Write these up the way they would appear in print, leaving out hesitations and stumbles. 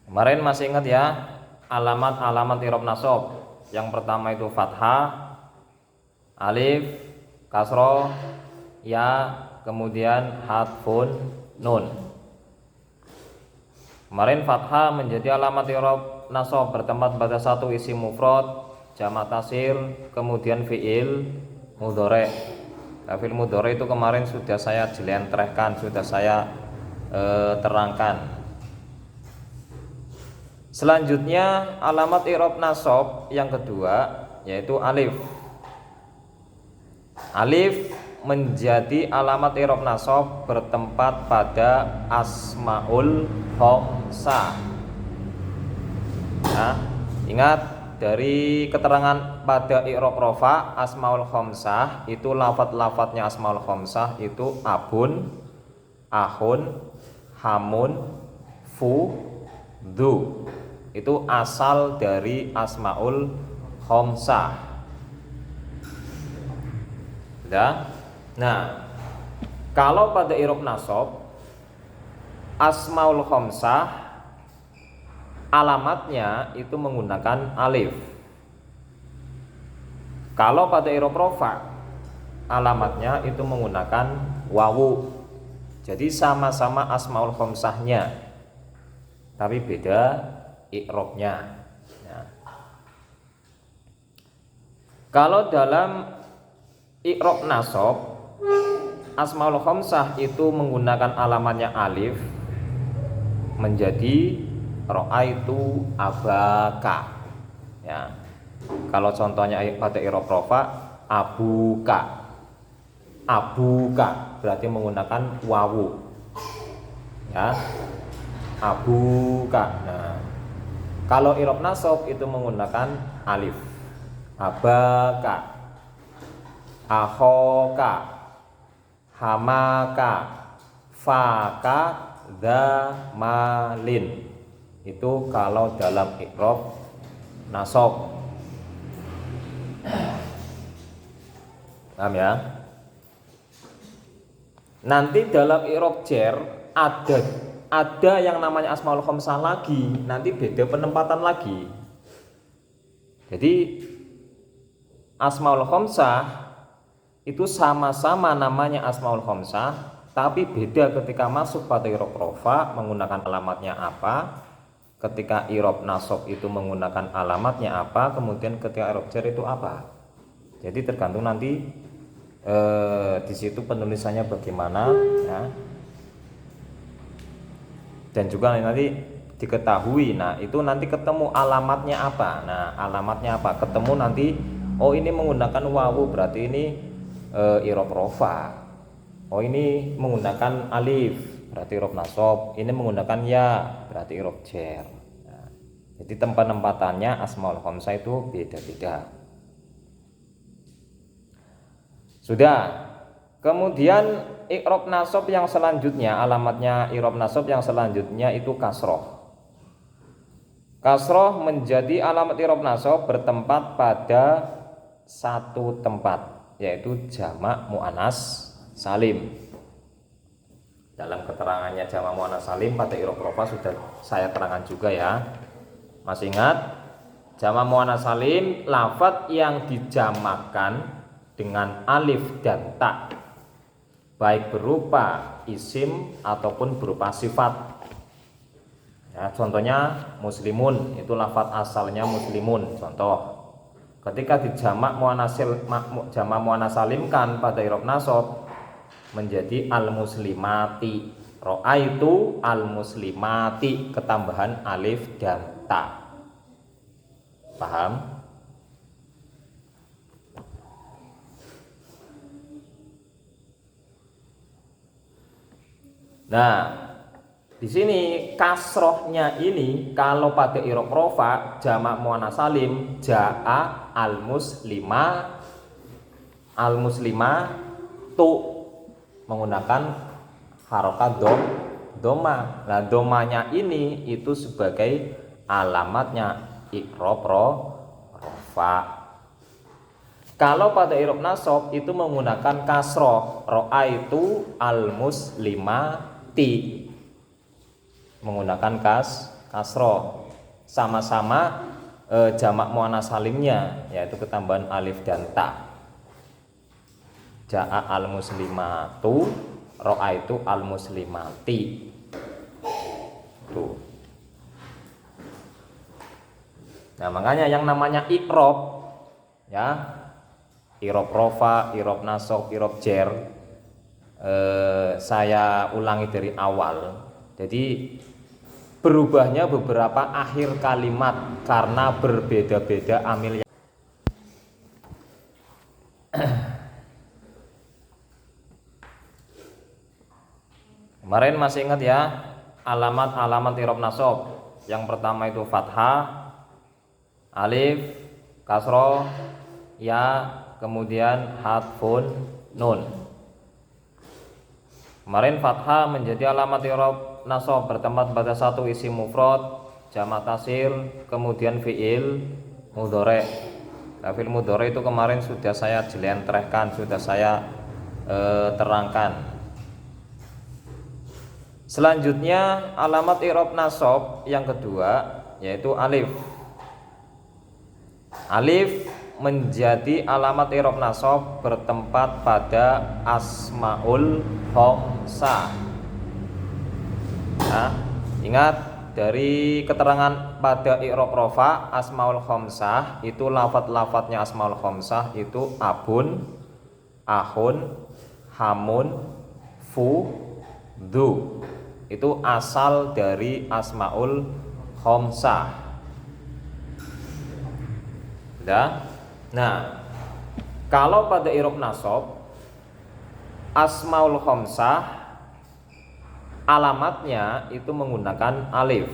Kemarin masih ingat ya alamat-alamat i'rab nasab. Yang pertama itu fathah, alif, kasroh, ya, kemudian hadfun nun. Kemarin fathah menjadi alamat i'rab nasab bertempat pada satu isim mufrad, jamak taksir, kemudian fiil mudhari'. Fiil mudhari' itu kemarin sudah saya jelentrehkan, sudah saya terangkan. Selanjutnya alamat i'rab nasab yang kedua yaitu alif. Alif menjadi alamat i'rab nasab bertempat pada asmaul khamsah. Nah, ingat dari keterangan pada i'rab rafa asmaul khamsah itu lafadz-lafadznya asmaul khamsah itu abun, ahun, hamun, fu, dhu. Itu asal dari asmaul khamsah. Ya. Nah, kalau pada i'rab nasab asmaul khamsah alamatnya itu menggunakan alif. Kalau pada i'rab rafa alamatnya itu menggunakan wawu. Jadi sama-sama asmaul khamsahnya, tapi beda i'rabnya. Ya. Kalau dalam i'rab nasab asmaul khamsah itu menggunakan alamatnya alif menjadi ra'aitu abaka. Ya. Kalau contohnya pada i'rab rafa abuka. Abuka berarti menggunakan wawu. Ya. Abuka. Nah, kalau i'rab nasab itu menggunakan alif. Abaka, ahoka, hamaka, faka, dzamalin. Itu kalau dalam i'rab nasab. Paham ya? Nanti dalam i'rab jar ada yang namanya asmaul khamsah lagi, nanti beda penempatan lagi. Jadi asmaul khamsah itu sama-sama namanya asmaul khamsah, tapi beda ketika masuk pada i'rab rafa menggunakan alamatnya apa, ketika i'rab nasab itu menggunakan alamatnya apa, kemudian ketika i'rab jar itu apa. Jadi tergantung nanti di situ penulisannya bagaimana, ya. Dan juga nanti diketahui, nah itu nanti ketemu alamatnya apa. Nah alamatnya apa, ketemu nanti oh ini menggunakan wawu berarti ini i'rab rafa, oh ini menggunakan alif berarti i'rab nasab, ini menggunakan ya berarti i'rab jar. Nah, jadi tempat-tempatannya asmaul khamsah itu beda-beda. Sudah. Kemudian i'rab nasab yang selanjutnya, alamatnya i'rab nasab yang selanjutnya itu kasroh. Kasroh menjadi alamat i'rab nasab bertempat pada satu tempat, yaitu jamak muannas salim. Dalam keterangannya jamak muannas salim pada i'rab rafa sudah saya terangkan juga ya. Masih ingat? Jamak muannas salim lafadz yang dijamakkan dengan alif dan ta, baik berupa isim ataupun berupa sifat. Ya, contohnya muslimun itu lafadz asalnya muslimun. Contoh, ketika dijamak jamak muannas salimkan pada i'rab nasab menjadi al muslimati. Ra'aitu al muslimati, ketambahan alif dan ta. Paham? Nah, di sini kasrohnya ini kalau pada i'rab rafa jamak muannas salim jaa al muslimatu menggunakan harokat doma. Nah, domanya ini itu sebagai alamatnya i'rab rafa. Kalau pada i'rab nasab itu menggunakan kasroh, ro'aitu al-muslimati. Menggunakan kasroh. Sama-sama jamak muannats salimnya, yaitu ketambahan alif dan ta. Ja'a al-muslimatu, ro'aitu al-muslimati. Tuh. Nah, makanya yang namanya i'rab, ya, i'rab rofa, i'rab nasab, i'rab jer, saya ulangi dari awal. Jadi berubahnya beberapa akhir kalimat karena berbeda-beda amil. Kemarin masih ingat ya alamat-alamat i'rab nasab. Yang pertama itu fathah, alif, kasroh, ya, kemudian hadfun nun. Kemarin fathah menjadi alamat i'rab nasab bertempat pada satu isim mufrad, jamak taksir, kemudian fi'il mudhari'. Nah, fi'il mudhari' itu kemarin sudah saya jelentrehkan, sudah saya terangkan. Selanjutnya alamat i'rab nasab yang kedua yaitu alif. Alif menjadi alamat i'rab nasab bertempat pada asmaul khamsah. Nah, ingat dari keterangan pada i'rab rofa asmaul khamsah itu lafadz-lafadznya asmaul khamsah itu abun, ahun, hamun, fu, du. Itu asal dari asmaul khamsah. Nah, kalau pada i'rab nasab asmaul khamsah alamatnya itu menggunakan alif.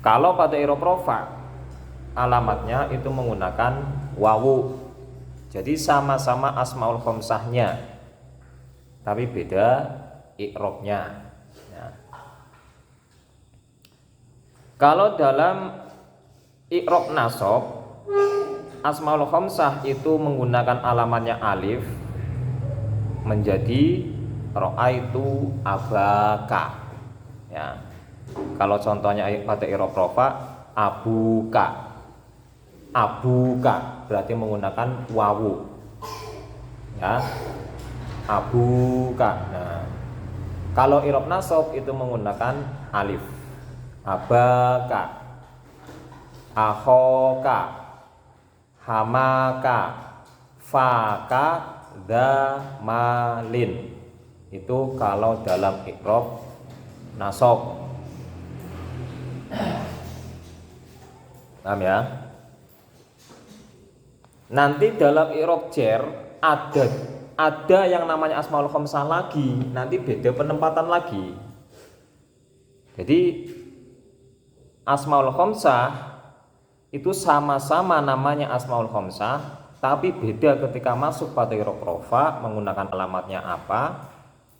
Kalau pada i'rab rofa alamatnya itu menggunakan wawu. Jadi sama-sama asmaul khamsahnya, tapi beda i'rabnya. Nah, kalau dalam i'rab nasab asmaul khamsah itu menggunakan alamatnya alif menjadi ro'aitu abaka. Ya. Kalau contohnya pada i'rab rofa abuka. Abuka berarti menggunakan wawu. Ya. Abuka. Nah, kalau i'rab nasab itu menggunakan alif. Abaka, akhoka, hamaka, faka, damalin. Itu kalau dalam i'rab nasab. Paham ya? Nanti dalam i'rab jer ada yang namanya asmaul khamsah lagi, nanti beda penempatan lagi. Jadi asmaul khamsah itu sama-sama namanya asmaul khamsah, tapi beda ketika masuk pada i'rab rofa menggunakan alamatnya apa,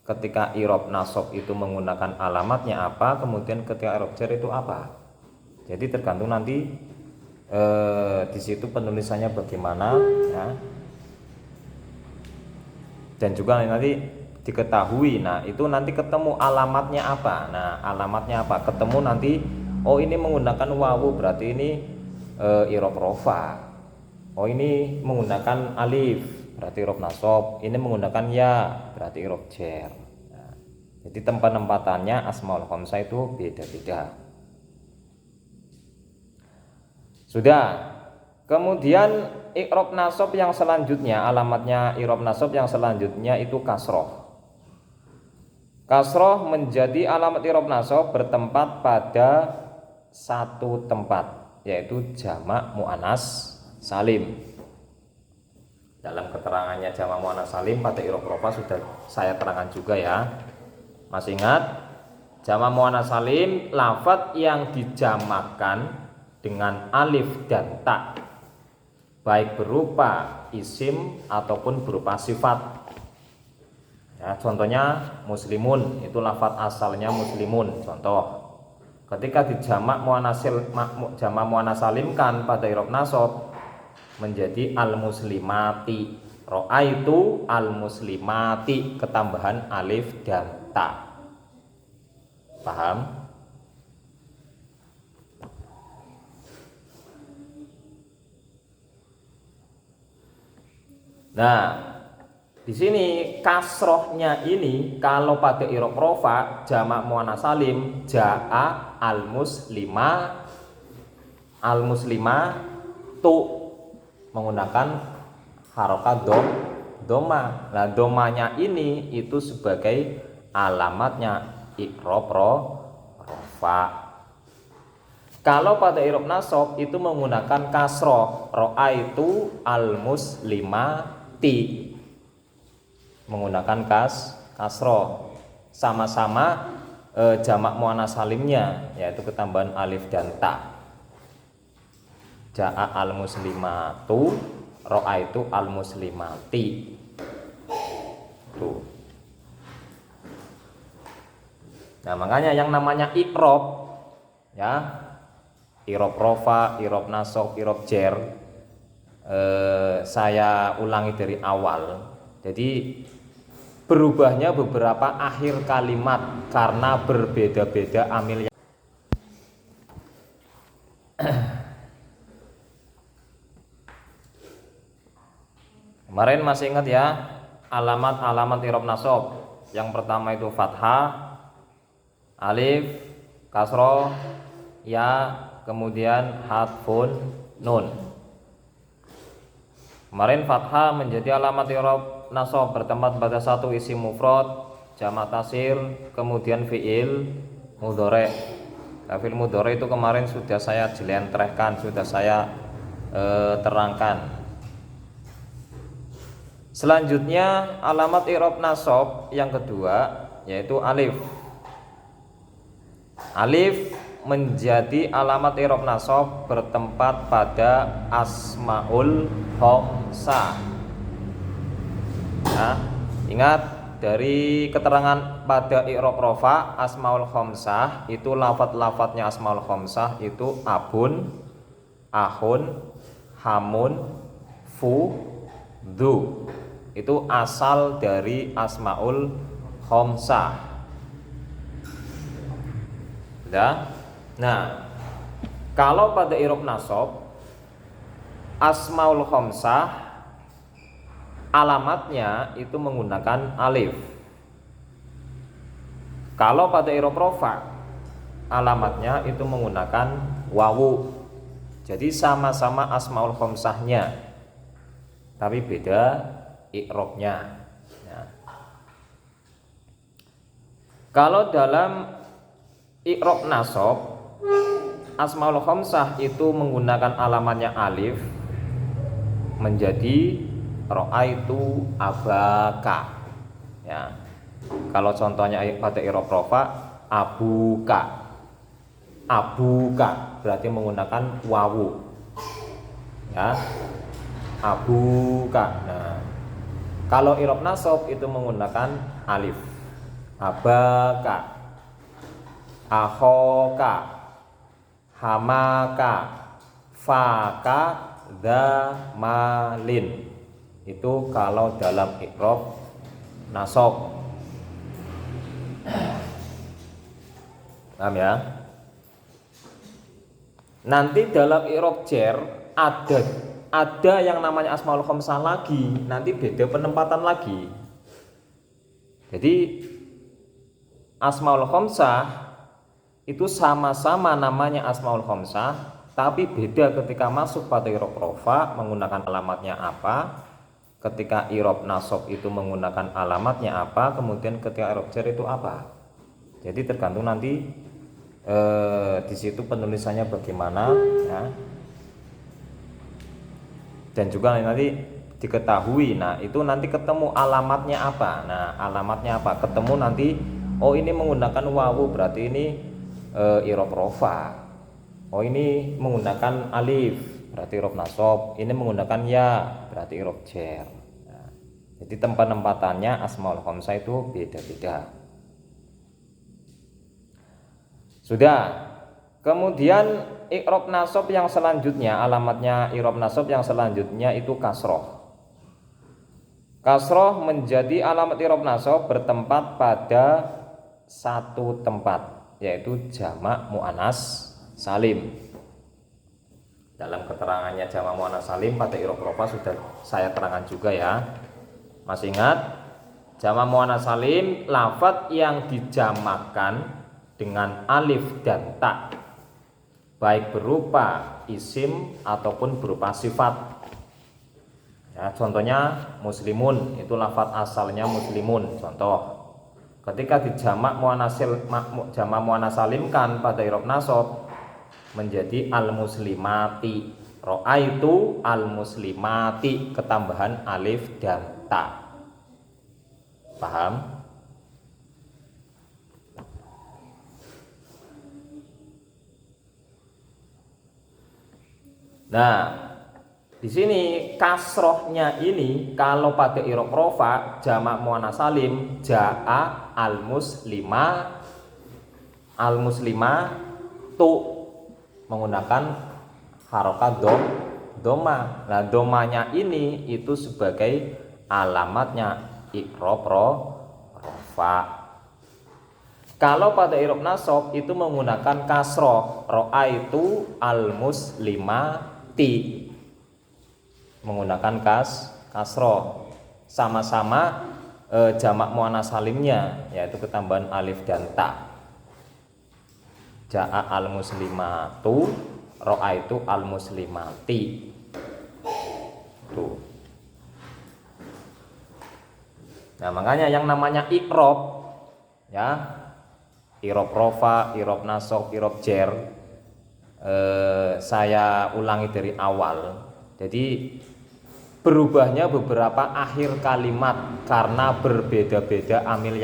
ketika i'rab nasab itu menggunakan alamatnya apa, kemudian ketika i'rab jar itu apa. Jadi tergantung nanti di situ penulisannya bagaimana, ya. Dan juga nanti diketahui, nah itu nanti ketemu alamatnya apa. Nah, alamatnya apa? Ketemu nanti, oh ini menggunakan wawu berarti ini i'rab rofa. Oh ini menggunakan alif berarti i'rab nasab. Ini menggunakan ya berarti i'rab jar. Nah, jadi tempat-tempatannya asmaul khamsah itu beda-beda. Sudah. Kemudian i'rab nasab yang selanjutnya, alamatnya i'rab nasab yang selanjutnya itu kasroh. Kasroh menjadi alamat i'rab nasab bertempat pada satu tempat, yaitu jamak muannats salim. Dalam keterangannya jamak muannats salim pada i'rab rofa sudah saya terangkan juga ya. Masih ingat? Jamak muannats salim lafadz yang dijamakkan dengan alif dan ta, baik berupa isim ataupun berupa sifat. Ya, contohnya muslimun itu lafadz asalnya muslimun. Contoh, ketika dijamak muannats salimkan pada i'rab nasab menjadi al-muslimati. Ra'aitu al-muslimati, ketambahan alif dan ta. Paham? Nah, di sini kasrohnya ini kalau pada i'rab rofa jamak muannats salim jaa al-muslimatu menggunakan harokat doma. Nah, domanya ini itu sebagai alamatnya i'rab rofa. Kalau pada i'rab nasab itu menggunakan kasroh, ra'aitu al-muslimati, menggunakan kasroh. Sama-sama jamak muannats salimnya, yaitu ketambahan alif dan ta. Jaa al-muslimatu, ra'aitu al-muslimati. Tuh. Nah, makanya yang namanya i'rab, ya, i'rab rofa, i'rab nasab, i'rab jer, saya ulangi dari awal. Jadi berubahnya beberapa akhir kalimat karena berbeda-beda amil. Kemarin masih ingat ya alamat-alamat i'rab nasab. Yang pertama itu fathah, alif, kasroh, ya, kemudian hadfun nun. Kemarin fathah menjadi alamat i'rab nasab bertempat pada satu isim mufrad, jamak taksir, kemudian fiil mudhari'. Fiil mudhari' itu kemarin sudah saya jelentrehkan, sudah saya terangkan. Selanjutnya alamat i'rab nasab yang kedua yaitu alif. Alif menjadi alamat i'rab nasab bertempat pada asmaul khamsah. Nah, ingat dari keterangan pada i'rab rofa asmaul khamsah itu lafadz-lafadznya asmaul khamsah itu abun, ahun, hamun, fu, du. Itu asal dari asmaul khamsah. Ya. Nah, kalau pada i'rab nasab asmaul khamsah alamatnya itu menggunakan alif. Kalau pada i'rab rofa alamatnya itu menggunakan wawu. Jadi sama-sama asmaul khamsahnya, tapi beda i'rabnya. Ya. Kalau dalam i'rab nasab asmaul khamsah itu menggunakan alamatnya alif menjadi ra'aitu abaka. Ya. Kalau contohnya pada i'rab rofa abuka. Abuka berarti menggunakan wawu. Ya. Abuka. Nah, kalau i'rab nasab itu menggunakan alif. Abaka, ahoka, hamaka, faka, damalin. Itu kalau dalam i'rab nasab. Paham ya? Nanti dalam i'rab jer ada yang namanya asmaul khamsah lagi, nanti beda penempatan lagi. Jadi asmaul khamsah itu sama-sama namanya asmaul khamsah, tapi beda ketika masuk pada i'rab rofa menggunakan alamatnya apa, ketika i'rab nasab itu menggunakan alamatnya apa, kemudian ketika i'rab jar itu apa. Jadi tergantung nanti di situ penulisannya bagaimana, ya. Dan juga nanti diketahui, nah itu nanti ketemu alamatnya apa. Nah, alamatnya apa? Ketemu nanti, oh ini menggunakan wawu berarti ini i'rab rofa. Oh ini menggunakan alif berarti i'rab nasab. Ini menggunakan ya berarti i'rab jar. Nah, jadi tempat-tempatannya asmaul khamsah itu beda-beda. Sudah. Kemudian i'rab nasab yang selanjutnya, alamatnya i'rab nasab yang selanjutnya itu kasroh. Kasroh menjadi alamat i'rab nasab bertempat pada satu tempat, yaitu jamak muannas salim. Dalam keterangannya jamak muannas salim pada i'rab rofa sudah saya terangkan juga ya. Masih ingat? Jamak muannas salim lafadz yang dijamakkan dengan alif dan ta, baik berupa isim ataupun berupa sifat. Ya, contohnya muslimun, itu lafadz asalnya muslimun. Contoh, ketika dijamak jamak muannas salimkan pada i'rab nasab menjadi al-muslimati. Ra'aitu al-muslimati, ketambahan alif dan ta. Paham? Nah, di sini kasrohnya ini kalau pada i'rab rofa jamak muannas salim jaa al-muslimatu menggunakan harokat doma. Nah, domanya ini itu sebagai alamatnya i'rab rofa. Kalau pada i'rab nasab itu menggunakan kasroh, ra'aitu al-muslimati, menggunakan kasroh. Sama-sama jamak muannas salimnya, yaitu ketambahan alif dan ta. Ja'a al-muslimatu, ra'aitu al-muslimati. Tuh. Nah, makanya yang namanya i'rab, ya, i'rab rofa, i'rab nasab, i'rab jer, saya ulangi dari awal. Jadi berubahnya beberapa akhir kalimat karena berbeda-beda amil